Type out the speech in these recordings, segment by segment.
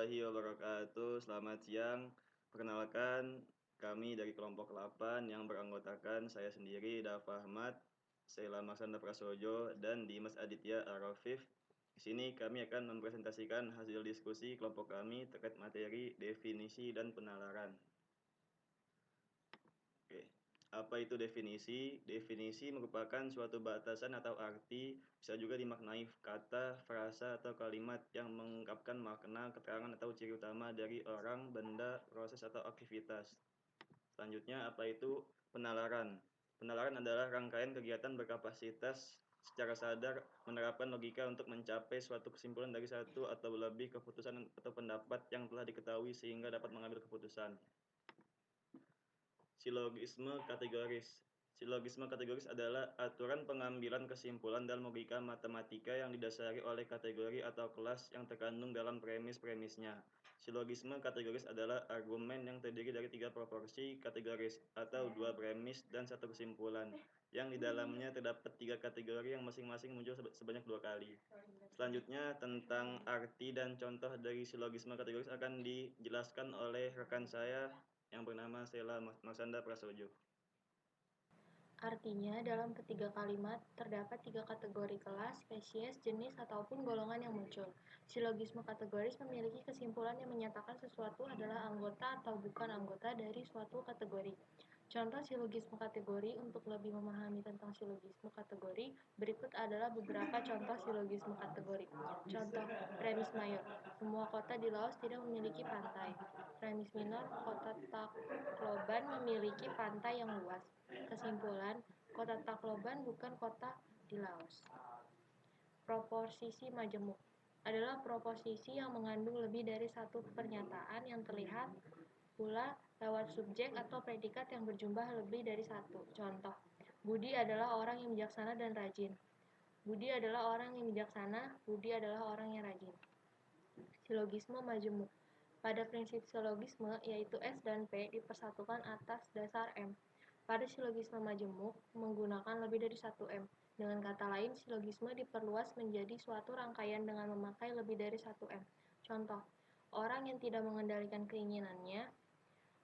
warahmatullahi wabarakatuh. Selamat siang. Perkenalkan, kami dari kelompok 8 yang beranggotakan saya sendiri, Dafa Ahmad, Sheila Marsanda Prasojo, dan Dimas Aditya Arafif. Di sini kami akan mempresentasikan hasil diskusi kelompok kami terkait materi definisi dan penalaran. Oke. Apa itu definisi? Definisi merupakan suatu batasan atau arti, bisa juga dimaknai kata, frasa, atau kalimat yang mengungkapkan makna, keterangan, atau ciri utama dari orang, benda, proses, atau aktivitas. Selanjutnya, apa itu penalaran? Penalaran adalah rangkaian kegiatan berkapasitas secara sadar menerapkan logika untuk mencapai suatu kesimpulan dari satu atau lebih keputusan atau pendapat yang telah diketahui sehingga dapat mengambil keputusan. Silogisme kategoris. Silogisme kategoris adalah aturan pengambilan kesimpulan dalam logika matematika yang didasari oleh kategori atau kelas yang terkandung dalam premis-premisnya. Silogisme kategoris adalah argumen yang terdiri dari 3 proporsi kategoris atau 2 premis dan 1 kesimpulan, yang di dalamnya terdapat 3 kategori yang masing-masing muncul sebanyak 2 kali. Selanjutnya, tentang arti dan contoh dari silogisme kategoris akan dijelaskan oleh rekan saya yang bernama Sheila Marsanda Prasojo. Artinya, dalam ketiga kalimat, terdapat 3 kategori kelas, spesies, jenis, ataupun golongan yang muncul. Silogisme kategoris memiliki kesimpulan yang menyatakan sesuatu adalah anggota atau bukan anggota dari suatu kategori. Contoh silogisme kategori. Untuk lebih memahami tentang silogisme kategori, berikut adalah beberapa contoh silogisme kategori. Contoh, premis mayor. Semua kota di Laos tidak memiliki pantai. Premis minor, kota Tacloban memiliki pantai yang luas. Kesimpulan, kota Tacloban bukan kota di Laos. Proposisi majemuk adalah proposisi yang mengandung lebih dari satu pernyataan yang terlihat pula lewat subjek atau predikat yang berjumlah lebih dari satu. Contoh, Budi adalah orang yang bijaksana dan rajin. Budi adalah orang yang bijaksana, Budi adalah orang yang rajin. Silogisme majemuk. Pada prinsip silogisme, yaitu S dan P dipersatukan atas dasar M. Pada silogisme majemuk, menggunakan lebih dari satu M. Dengan kata lain, silogisme diperluas menjadi suatu rangkaian dengan memakai lebih dari satu M. Contoh, orang yang tidak mengendalikan keinginannya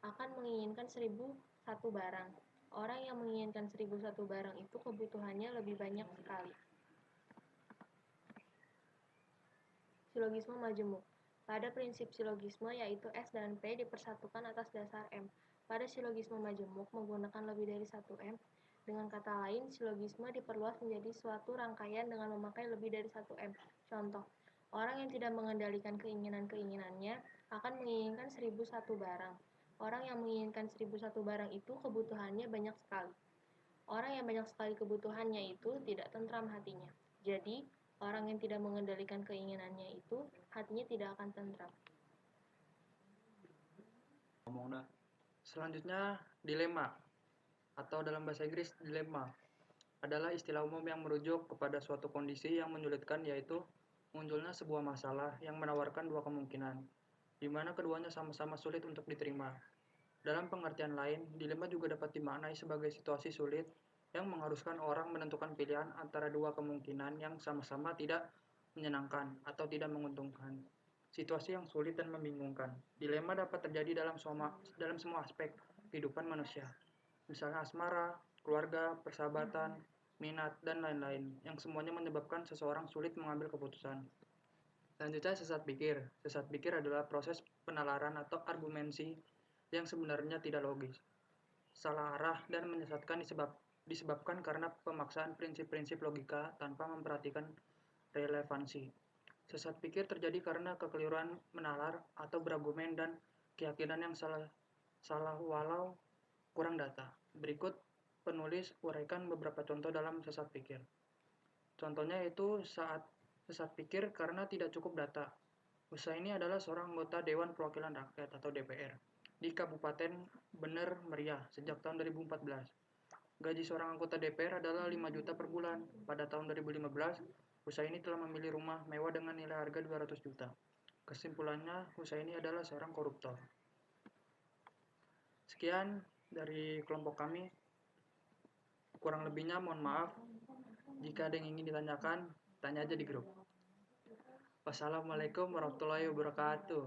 akan menginginkan 1001 barang. Orang yang menginginkan 1001 barang itu kebutuhannya lebih banyak sekali. Silogisme majemuk. Pada prinsip silogisme, yaitu S dan P dipersatukan atas dasar M. Pada silogisme majemuk menggunakan lebih dari satu M. Dengan kata lain, silogisme diperluas menjadi suatu rangkaian dengan memakai lebih dari satu M. Contoh, orang yang tidak mengendalikan keinginan-keinginannya akan menginginkan 1001 barang. Orang yang menginginkan 1001 barang itu kebutuhannya banyak sekali. Orang yang banyak sekali kebutuhannya itu tidak tentram hatinya. Jadi, orang yang tidak mengendalikan keinginannya itu hatinya tidak akan tentram. Selanjutnya, dilema atau dalam bahasa Inggris dilema adalah istilah umum yang merujuk kepada suatu kondisi yang menyulitkan, yaitu munculnya sebuah masalah yang menawarkan dua kemungkinan, di mana keduanya sama-sama sulit untuk diterima. Dalam pengertian lain, dilema juga dapat dimaknai sebagai situasi sulit yang mengharuskan orang menentukan pilihan antara dua kemungkinan yang sama-sama tidak menyenangkan atau tidak menguntungkan. Situasi yang sulit dan membingungkan. Dilema dapat terjadi dalam semua aspek kehidupan manusia, misalnya asmara, keluarga, persahabatan, minat, dan lain-lain, yang semuanya menyebabkan seseorang sulit mengambil keputusan. Selanjutnya, sesat pikir. Sesat pikir adalah proses penalaran atau argumentasi yang sebenarnya tidak logis, salah arah, dan menyesatkan disebabkan karena pemaksaan prinsip-prinsip logika tanpa memperhatikan relevansi. Sesat pikir terjadi karena kekeliruan menalar atau berargumen dan keyakinan yang salah walau kurang data. Berikut penulis uraikan beberapa contoh dalam sesat pikir. Contohnya yaitu saat sesat pikir karena tidak cukup data. Usaha ini adalah seorang anggota Dewan Perwakilan Rakyat atau DPR di Kabupaten Bener Meriah sejak tahun 2014. Gaji seorang anggota DPR adalah 5 juta per bulan. Pada tahun 2015, usaha ini telah memilih rumah mewah dengan nilai harga 200 juta. Kesimpulannya, usaha ini adalah seorang koruptor. Sekian dari kelompok kami. Kurang lebihnya mohon maaf. Jika ada yang ingin ditanyakan, tanya aja di grup. Wassalamualaikum warahmatullahi wabarakatuh.